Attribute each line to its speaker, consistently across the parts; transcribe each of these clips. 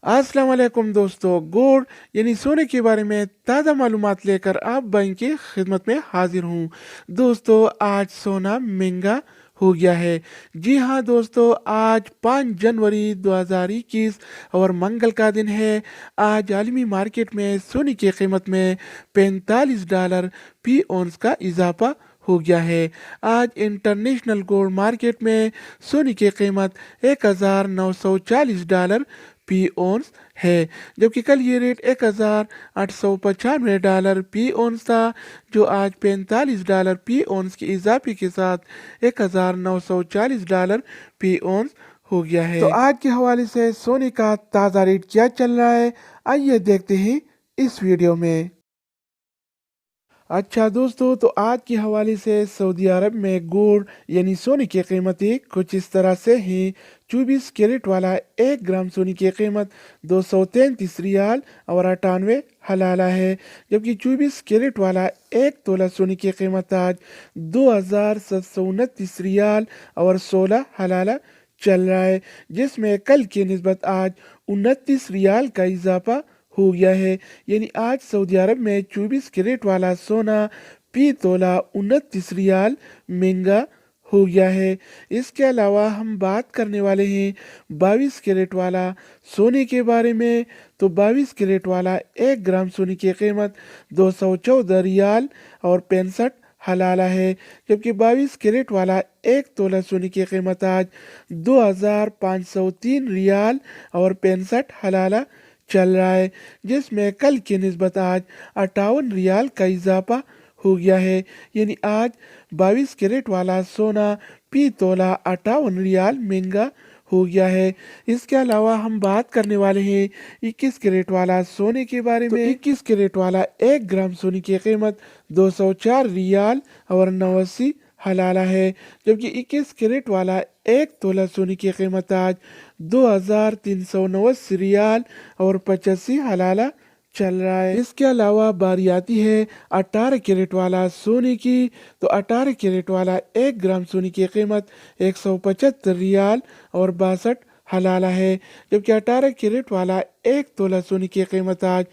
Speaker 1: अस्सलाम वालेकुम दोस्तों, गोल्ड यानी सोने के बारे में ताज़ा मालूमात लेकर आप बैंक की खिदमत में हाजिर हूँ। दोस्तों, आज सोना महंगा हो गया है। जी हाँ दोस्तों, आज 5 जनवरी 2021 और मंगल का दिन है। आज आलमी मार्केट में सोने की कीमत में $45 फी औंस का इजाफा हो गया है। आज इंटरनेशनल गोल्ड मार्केट में सोने की कीमत $1940 फी औंस है, जबकि कल ये रेट $1895 फी औंस था, जो आज $45 फी औंस के इजाफे के साथ $1940 फी औंस हो गया है। तो आज के हवाले से सोने का ताज़ा रेट क्या चल रहा है, आइए देखते हैं इस वीडियो में। अच्छा दोस्तों, तो आज के हवाले से सऊदी अरब में गोल्ड यानी सोने की कीमतें कुछ इस तरह से हैं। 24 कैरेट वाला 1 ग्राम सोने की कीमत 233 रियाल और 98 हलाला है, जबकि 24 कैरेट वाला 1 तोला सोने की कीमत आज 2729 रियाल और 16 हलाला चल रहा है, जिसमें कल की निस्बत आज 29 रियाल का इजाफा हो गया है। यानी आज सऊदी अरब में 24 कैरेट वाला सोना फी तोला 29 रियाल महंगा हो गया है। इसके अलावा हम बात करने वाले हैं 22 कैरेट वाला सोने के बारे में। तो 22 कैरेट वाला 1 ग्राम सोने की कीमत 214 रियाल और 65 हलाला है, जबकि 22 कैरेट वाला 1 तोला सोने की कीमत आज 2503 रियाल और 65 हलाला चल रहा है, जिसमें कल की निस्बत आज 58 रियाल का इजाफा हो गया है। यानी आज 22 कैरेट वाला सोना फी तोला 58 रियाल महंगा हो गया है। इसके अलावा हम बात करने वाले हैं 21 कैरेट वाला सोने के बारे में। 21 कैरेट वाला 1 ग्राम सोने की कीमत 204 रियाल और 89 हलाला है, जबकि 21 कैरेट वाला 1 तोला सोने की कीमत आज 2390 रियाल और 85 हलाला चल रहा है। इसके अलावा बारी आती है 18 कैरेट वाला सोने की। तो 18 कैरेट वाला 1 ग्राम सोने की कीमत 175 रियाल और 62 हलाला है, जबकि 18 कैरेट वाला 1 तोला सोने की कीमत आज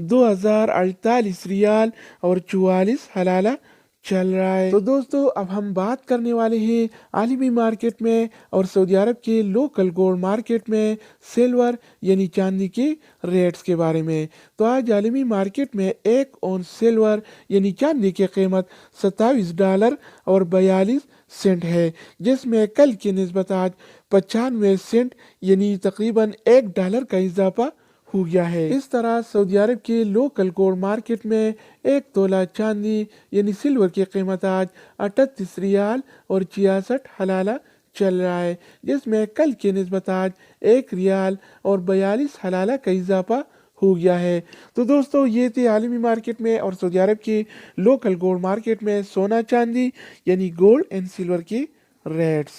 Speaker 1: 2048 रियाल और 44 हलाला चल रहा है। तो दोस्तों, अब हम बात करने वाले हैं आलमी मार्केट में और सऊदी अरब के लोकल गोल्ड मार्केट में सिल्वर यानी चांदी के रेट्स के बारे में। तो आज आलमी मार्केट में 1 औंस सिल्वर यानी चांदी की कीमत $27 और 42 सेंट है, जिसमें कल की निस्बत आज 95 सेंट यानी तकरीबन $1 का इजाफा हो गया है। इस तरह सऊदी अरब के लोकल गोल्ड मार्केट में 1 तोला चांदी यानी सिल्वर की कीमत आज 38 रियाल और 66 हलाला चल रहा है, जिसमें कल की निस्बत आज 1 रियाल और 42 हलाला का इजाफा हो गया है। तो दोस्तों, ये थे आलमी मार्केट में और सऊदी अरब की लोकल गोल्ड मार्केट में सोना चांदी यानी गोल्ड एंड सिल्वर की रेट्स।